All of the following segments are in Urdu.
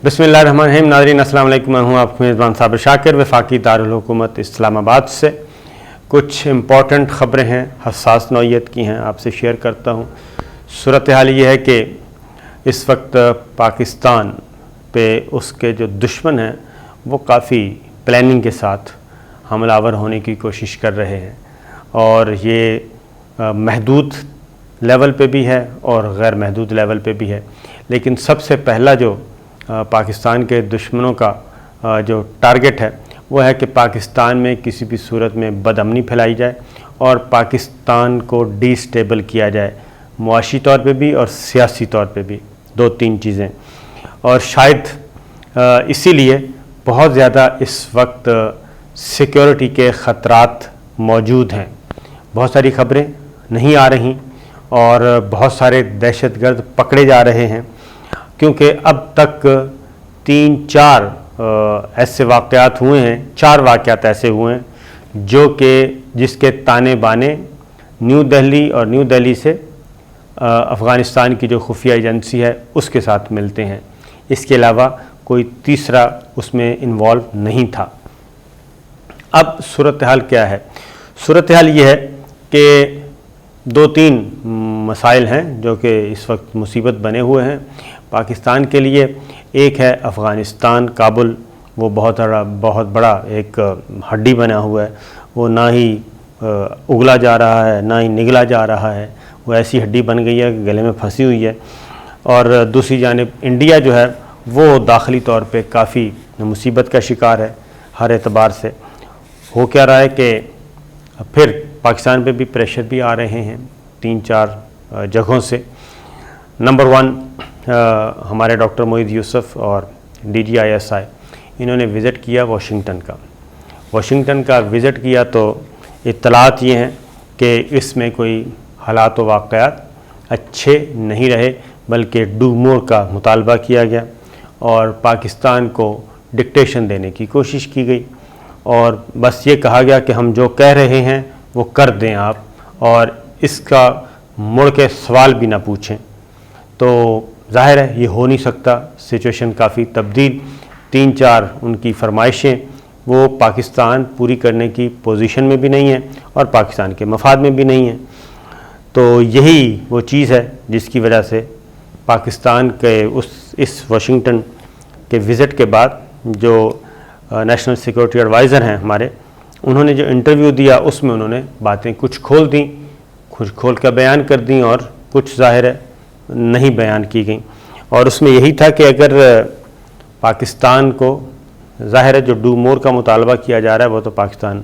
بسم اللہ الرحمن الرحیم. ناظرین السلام علیکم. میں ہوں آپ کو میزبان صابر شاکر وفاقی دارالحکومت اسلام آباد سے. کچھ امپورٹنٹ خبریں ہیں، حساس نوعیت کی ہیں، آپ سے شیئر کرتا ہوں. صورتحال یہ ہے کہ اس وقت پاکستان پہ اس کے جو دشمن ہیں وہ کافی پلاننگ کے ساتھ حملہ آور ہونے کی کوشش کر رہے ہیں، اور یہ محدود لیول پہ بھی ہے اور غیر محدود لیول پہ بھی ہے. لیکن سب سے پہلا جو پاکستان کے دشمنوں کا جو ٹارگٹ ہے وہ ہے کہ پاکستان میں کسی بھی صورت میں بدامنی پھیلائی جائے اور پاکستان کو ڈی سٹیبل کیا جائے، معاشی طور پہ بھی اور سیاسی طور پہ بھی. دو تین چیزیں، اور شاید اسی لیے بہت زیادہ اس وقت سیکیورٹی کے خطرات موجود ہیں. بہت ساری خبریں نہیں آ رہی اور بہت سارے دہشت گرد پکڑے جا رہے ہیں، کیونکہ اب تک 3-4 ایسے واقعات ہوئے ہیں، 4 واقعات ایسے ہوئے ہیں جو کہ جس کے تانے بانے نیو دہلی اور نیو دہلی سے افغانستان کی جو خفیہ ایجنسی ہے اس کے ساتھ ملتے ہیں. اس کے علاوہ کوئی تیسرا اس میں انوالو نہیں تھا. اب صورتحال کیا ہے؟ صورتحال یہ ہے کہ 2-3 مسائل ہیں جو کہ اس وقت مصیبت بنے ہوئے ہیں پاکستان کے لیے. ایک ہے افغانستان، کابل. وہ بہت بڑا ایک ہڈی بنا ہوا ہے، وہ نہ ہی اگلا جا رہا ہے نہ ہی نگلا جا رہا ہے. وہ ایسی ہڈی بن گئی ہے کہ گلے میں پھنسی ہوئی ہے. اور دوسری جانب انڈیا جو ہے وہ داخلی طور پہ کافی مصیبت کا شکار ہے ہر اعتبار سے. ہو کیا رہا ہے کہ پھر پاکستان پہ بھی پریشر بھی آ رہے ہیں 3-4 جگہوں سے. نمبر 1، ہمارے ڈاکٹر معید یوسف اور DGISI انہوں نے وزٹ کیا واشنگٹن کا وزٹ کیا تو اطلاعات یہ ہیں کہ اس میں کوئی حالات و واقعات اچھے نہیں رہے، بلکہ ڈو مور کا مطالبہ کیا گیا اور پاکستان کو ڈکٹیشن دینے کی کوشش کی گئی، اور بس یہ کہا گیا کہ ہم جو کہہ رہے ہیں وہ کر دیں آپ، اور اس کا مڑ کے سوال بھی نہ پوچھیں. تو ظاہر ہے یہ ہو نہیں سکتا. سچویشن کافی تبدیل، 3-4 ان کی فرمائشیں وہ پاکستان پوری کرنے کی پوزیشن میں بھی نہیں ہیں اور پاکستان کے مفاد میں بھی نہیں ہیں. تو یہی وہ چیز ہے جس کی وجہ سے پاکستان کے اس واشنگٹن کے وزٹ کے بعد جو نیشنل سیکورٹی ایڈوائزر ہیں ہمارے، انہوں نے جو انٹرویو دیا اس میں انہوں نے باتیں کچھ کھول دیں، کچھ کھول کر بیان کر دیں اور کچھ ظاہر ہے نہیں بیان کی گئیں. اور اس میں یہی تھا کہ اگر پاکستان کو ظاہر ہے جو ڈو مور کا مطالبہ کیا جا رہا ہے وہ تو پاکستان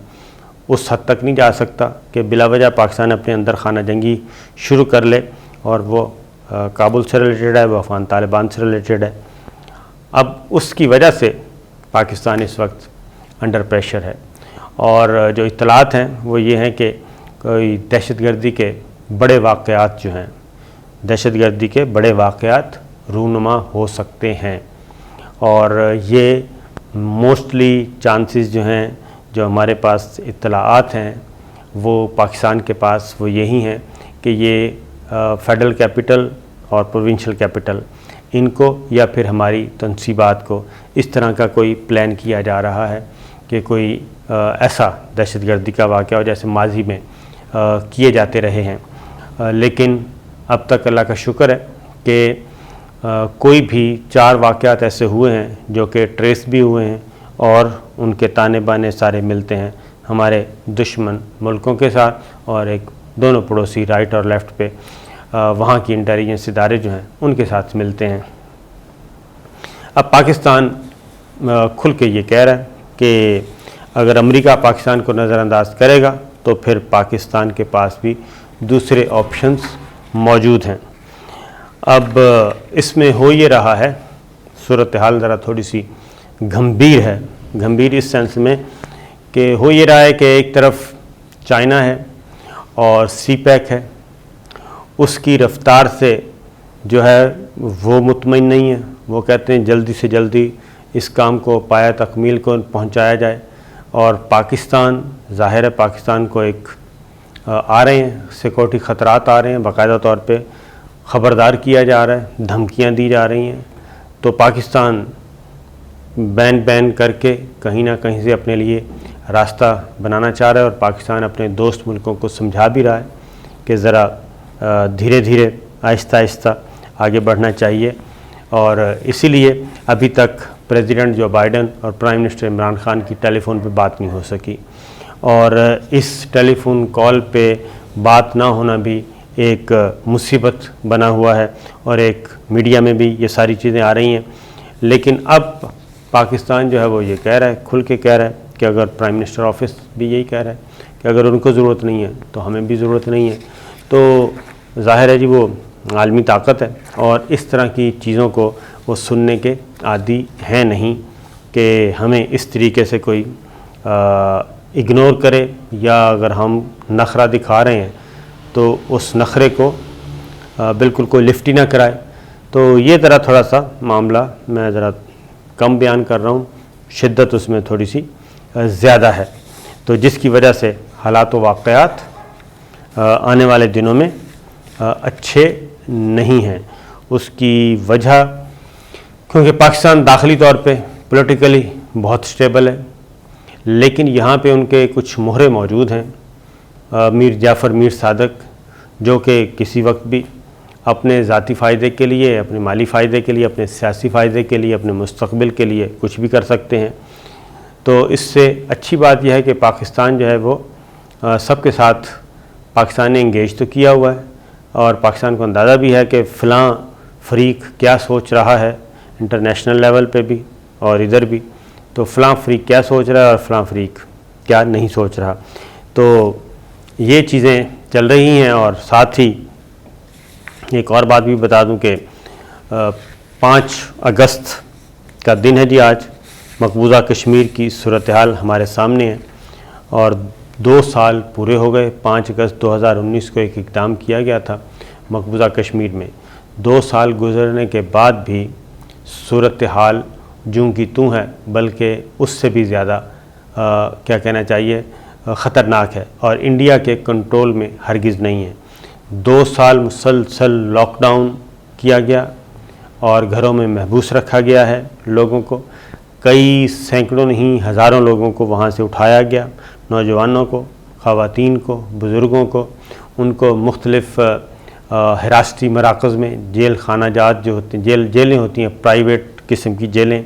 اس حد تک نہیں جا سکتا کہ بلا وجہ پاکستان اپنے اندر خانہ جنگی شروع کر لے، اور وہ کابل سے ریلیٹڈ ہے، وہ افغان طالبان سے ریلیٹڈ ہے. اب اس کی وجہ سے پاکستان اس وقت انڈر پریشر ہے، اور جو اطلاعات ہیں وہ یہ ہیں کہ کوئی دہشت گردی کے بڑے واقعات رونما ہو سکتے ہیں. اور یہ موسٹلی چانسز جو ہیں، جو ہمارے پاس اطلاعات ہیں وہ پاکستان کے پاس وہ یہی ہیں کہ یہ فیڈرل کیپٹل اور پروونشل کیپٹل ان کو یا پھر ہماری تنصیبات کو اس طرح کا کوئی پلان کیا جا رہا ہے کہ کوئی ایسا دہشت گردی کا واقعہ ہو جیسے ماضی میں کیے جاتے رہے ہیں. لیکن اب تک اللہ کا شکر ہے کہ کوئی بھی 4 واقعات ایسے ہوئے ہیں جو کہ ٹریس بھی ہوئے ہیں، اور ان کے تانے بانے سارے ملتے ہیں ہمارے دشمن ملکوں کے ساتھ، اور ایک دونوں پڑوسی رائٹ اور لیفٹ پہ وہاں کی انٹیلیجنس ادارے جو ہیں ان کے ساتھ ملتے ہیں. اب پاکستان کھل کے یہ کہہ رہا ہے کہ اگر امریکہ پاکستان کو نظر انداز کرے گا تو پھر پاکستان کے پاس بھی دوسرے آپشنز موجود ہیں. اب اس میں ہو یہ رہا ہے، صورتحال ذرا تھوڑی سی گھمبیر اس سینس میں کہ ہو یہ رہا ہے کہ ایک طرف چائنا ہے اور سی پیک ہے، اس کی رفتار سے جو ہے وہ مطمئن نہیں ہے. وہ کہتے ہیں جلدی سے جلدی اس کام کو پایہ تکمیل کو پہنچایا جائے، اور پاکستان ظاہر ہے پاکستان کو ایک آ رہے ہیں سیکورٹی خطرات آ رہے ہیں، باقاعدہ طور پہ خبردار کیا جا رہا ہے، دھمکیاں دی جا رہی ہیں. تو پاکستان بین کر کے کہیں نہ کہیں سے اپنے لیے راستہ بنانا چاہ رہا ہے، اور پاکستان اپنے دوست ملکوں کو سمجھا بھی رہا ہے کہ ذرا دھیرے دھیرے آہستہ آہستہ آگے بڑھنا چاہیے. اور اسی لیے ابھی تک پریزیڈنٹ جو بائیڈن اور پرائم منسٹر عمران خان کی ٹیلی فون پہ بات نہیں ہو سکی، اور اس ٹیلی فون کال پہ بات نہ ہونا بھی ایک مصیبت بنا ہوا ہے، اور ایک میڈیا میں بھی یہ ساری چیزیں آ رہی ہیں. لیکن اب پاکستان جو ہے وہ یہ کہہ رہا ہے، کھل کے کہہ رہا ہے کہ اگر پرائم منسٹر آفس بھی یہی کہہ رہا ہے کہ اگر ان کو ضرورت نہیں ہے تو ہمیں بھی ضرورت نہیں ہے. تو ظاہر ہے جی وہ عالمی طاقت ہے، اور اس طرح کی چیزوں کو وہ سننے کے عادی ہیں نہیں کہ ہمیں اس طریقے سے کوئی اگنور کرے، یا اگر ہم نخرہ دکھا رہے ہیں تو اس نخرے کو بالکل کوئی لفٹ ہی نہ کرائے. تو یہ ذرا تھوڑا سا معاملہ میں ذرا کم بیان کر رہا ہوں، شدت اس میں تھوڑی سی زیادہ ہے، تو جس کی وجہ سے حالات و واقعات آنے والے دنوں میں اچھے نہیں ہیں. اس کی وجہ کیونکہ پاکستان داخلی طور پہ پولیٹیکلی بہت سٹیبل ہے، لیکن یہاں پہ ان کے کچھ مہرے موجود ہیں. میر جعفر میر صادق جو کہ کسی وقت بھی اپنے ذاتی فائدے کے لیے، اپنے مالی فائدے کے لیے، اپنے سیاسی فائدے کے لیے، اپنے مستقبل کے لیے کچھ بھی کر سکتے ہیں. تو اس سے اچھی بات یہ ہے کہ پاکستان جو ہے وہ سب کے ساتھ پاکستان نے انگیج تو کیا ہوا ہے، اور پاکستان کو اندازہ بھی ہے کہ فلاں فریق کیا سوچ رہا ہے انٹرنیشنل لیول پہ بھی اور ادھر بھی. تو فلاں فریق کیا سوچ رہا ہے اور فلاں فریق کیا نہیں سوچ رہا. تو یہ چیزیں چل رہی ہیں. اور ساتھ ہی ایک اور بات بھی بتا دوں کہ 5 اگست کا دن ہے جی آج. مقبوضہ کشمیر کی صورتحال ہمارے سامنے ہے، اور 2 سال پورے ہو گئے. 5 اگست 2019 کو ایک اقدام کیا گیا تھا مقبوضہ کشمیر میں. 2 سال گزرنے کے بعد بھی صورتحال جوں کی توں ہے، بلکہ اس سے بھی زیادہ کیا کہنا چاہیے خطرناک ہے، اور انڈیا کے کنٹرول میں ہرگز نہیں ہے. 2 سال مسلسل لاک ڈاؤن کیا گیا اور گھروں میں محبوس رکھا گیا ہے لوگوں کو. کئی سینکڑوں نہیں ہزاروں لوگوں کو وہاں سے اٹھایا گیا، نوجوانوں کو، خواتین کو، بزرگوں کو. ان کو مختلف حراستی مراکز میں، جیل خانہ جات جو ہوتے ہیں، جیلیں ہوتی ہیں پرائیویٹ قسم کی جیلیں،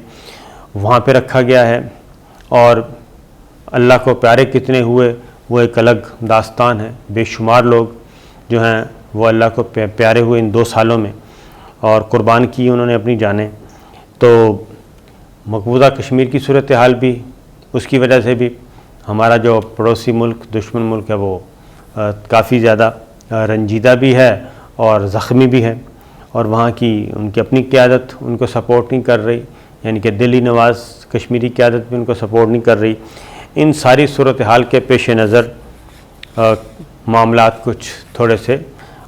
وہاں پہ رکھا گیا ہے. اور اللہ کو پیارے کتنے ہوئے وہ ایک الگ داستان ہے. بے شمار لوگ جو ہیں وہ اللہ کو پیارے ہوئے ان 2 سالوں میں، اور قربان کی انہوں نے اپنی جانیں. تو مقبوضہ کشمیر کی صورتحال بھی اس کی وجہ سے بھی ہمارا جو پڑوسی ملک، دشمن ملک ہے، وہ کافی زیادہ رنجیدہ بھی ہے اور زخمی بھی ہے. اور وہاں کی ان کی اپنی قیادت ان کو سپورٹ نہیں کر رہی، یعنی کہ دلی نواز کشمیری قیادت بھی ان کو سپورٹ نہیں کر رہی. ان ساری صورتحال کے پیش نظر معاملات کچھ تھوڑے سے،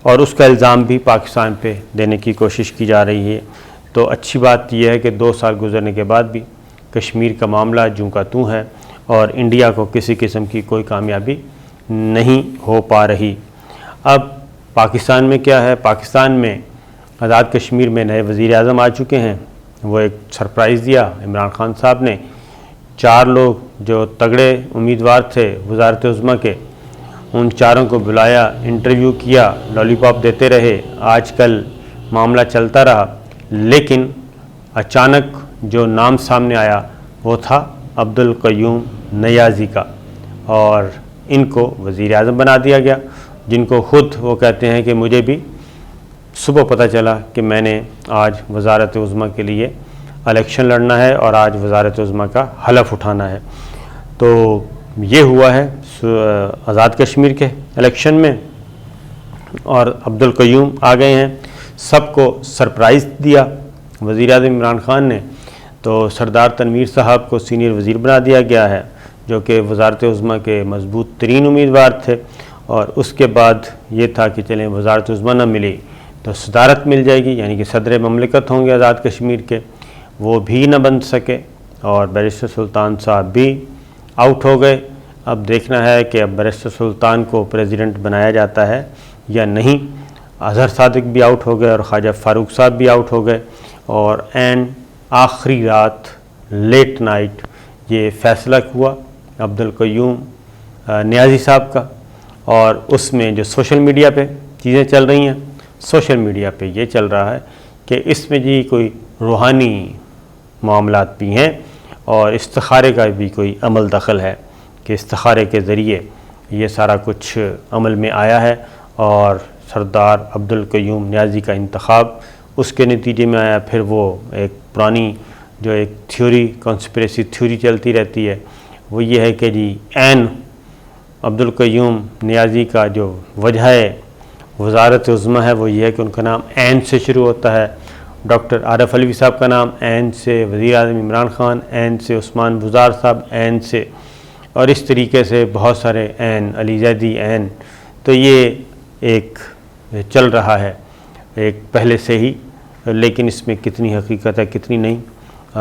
اور اس کا الزام بھی پاکستان پہ دینے کی کوشش کی جا رہی ہے. تو اچھی بات یہ ہے کہ 2 سال گزرنے کے بعد بھی کشمیر کا معاملہ جوں کا توں ہے، اور انڈیا کو کسی قسم کی کوئی کامیابی نہیں ہو پا رہی. اب پاکستان میں کیا ہے؟ پاکستان میں آزاد کشمیر میں نئے وزیر اعظم آ چکے ہیں. وہ ایک سرپرائز دیا عمران خان صاحب نے. 4 لوگ جو تگڑے امیدوار تھے وزارت عظمیٰ کے، ان 4 کو بلایا، انٹرویو کیا، لالی پاپ دیتے رہے، آج کل معاملہ چلتا رہا. لیکن اچانک جو نام سامنے آیا وہ تھا عبدالقیوم نیازی کا، اور ان کو وزیر اعظم بنا دیا گیا، جن کو خود وہ کہتے ہیں کہ مجھے بھی صبح پتہ چلا کہ میں نے آج وزارت عظمیٰ کے لیے الیکشن لڑنا ہے اور آج وزارت عظمیٰ کا حلف اٹھانا ہے. تو یہ ہوا ہے آزاد کشمیر کے الیکشن میں، اور عبدالقیوم آ گئے ہیں. سب کو سرپرائز دیا وزیر اعظم عمران خان نے. تو سردار تنویر صاحب کو سینئر وزیر بنا دیا گیا ہے، جو کہ وزارت عظمیٰ کے مضبوط ترین امیدوار تھے. اور اس کے بعد یہ تھا کہ چلیں وزارت عظمیٰ نہ ملی تو صدارت مل جائے گی، یعنی کہ صدر مملکت ہوں گے آزاد کشمیر کے. وہ بھی نہ بن سکے، اور بیرسٹر سلطان صاحب بھی آؤٹ ہو گئے. اب دیکھنا ہے کہ اب بیرسٹر سلطان کو پریزیڈنٹ بنایا جاتا ہے یا نہیں. اظہر صادق بھی آؤٹ ہو گئے اور خواجہ فاروق صاحب بھی آؤٹ ہو گئے. اور آخری رات لیٹ نائٹ یہ فیصلہ ہوا عبدالقیوم نیازی صاحب کا، اور اس میں جو سوشل میڈیا پہ چیزیں چل رہی ہیں، سوشل میڈیا پہ یہ چل رہا ہے کہ اس میں جی کوئی روحانی معاملات بھی ہیں اور استخارے کا بھی کوئی عمل دخل ہے کہ استخارے کے ذریعے یہ سارا کچھ عمل میں آیا ہے، اور سردار عبدالقیوم نیازی کا انتخاب اس کے نتیجے میں آیا۔ پھر وہ ایک پرانی جو ایک تھیوری، کنسپریسی تھیوری چلتی رہتی ہے، وہ یہ ہے کہ جی عین عبدالقیوم نیازی کا جو وجہ وزارت عظمیٰ ہے وہ یہ ہے کہ ان کا نام عین سے شروع ہوتا ہے، ڈاکٹر عارف علوی صاحب کا نام عین سے، وزیر اعظم عمران خان عین سے، عثمان بزار صاحب عین سے، اور اس طریقے سے بہت سارے عین، علی زیدی عین۔ تو یہ ایک چل رہا ہے ایک پہلے سے ہی، لیکن اس میں کتنی حقیقت ہے کتنی نہیں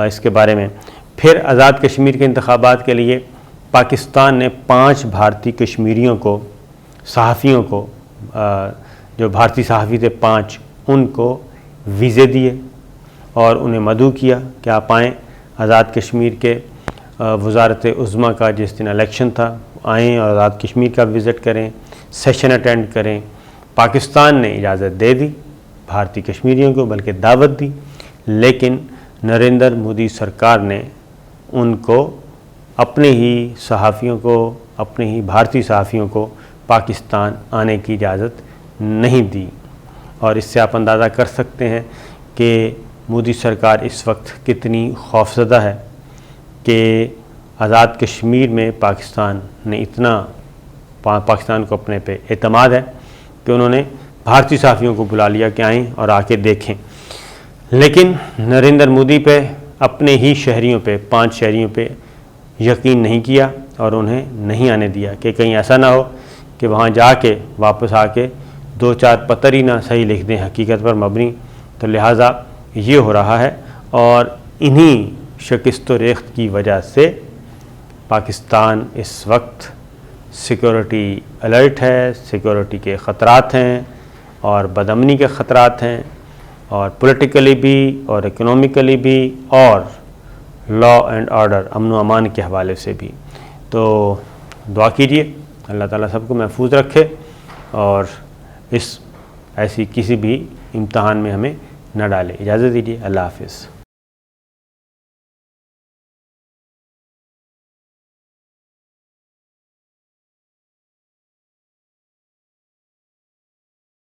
اس کے بارے میں۔ پھر آزاد کشمیر کے انتخابات کے لیے پاکستان نے 5 بھارتی کشمیریوں کو، صحافیوں کو، جو بھارتی صحافی تھے 5، ان کو ویزے دیے اور انہیں مدعو کیا کہ آپ آئیں آزاد کشمیر کے وزارت عظمیٰ کا جس دن الیکشن تھا آئیں اور آزاد کشمیر کا وزٹ کریں، سیشن اٹینڈ کریں۔ پاکستان نے اجازت دے دی بھارتی کشمیریوں کو، بلکہ دعوت دی، لیکن نریندر مودی سرکار نے ان کو، اپنے ہی صحافیوں کو، اپنے ہی بھارتی صحافیوں کو پاکستان آنے کی اجازت نہیں دی۔ اور اس سے آپ اندازہ کر سکتے ہیں کہ مودی سرکار اس وقت کتنی خوفزدہ ہے کہ آزاد کشمیر میں پاکستان نے اتنا، پاکستان کو اپنے پہ اعتماد ہے کہ انہوں نے بھارتی صحافیوں کو بلا لیا کہ آئیں اور آ کے دیکھیں، لیکن نریندر مودی پہ، اپنے ہی شہریوں پہ، 5 شہریوں پہ یقین نہیں کیا اور انہیں نہیں آنے دیا کہ کہیں ایسا نہ ہو کہ وہاں جا کے واپس آ کے 2-4 پتر ہی نہ صحیح لکھ دیں حقیقت پر مبنی۔ تو لہٰذا یہ ہو رہا ہے، اور انہی شکست و ریخت کی وجہ سے پاکستان اس وقت سیکورٹی الرٹ ہے، سیکورٹی کے خطرات ہیں اور بدامنی کے خطرات ہیں، اور پولیٹیکلی بھی اور اکنومیکلی بھی اور لا اینڈ آرڈر، امن و امان کے حوالے سے بھی۔ تو دعا کیجیے اللہ تعالیٰ سب کو محفوظ رکھے اور ایسی کسی بھی امتحان میں ہمیں نہ ڈالے۔ اجازت دیجیے، اللہ حافظ۔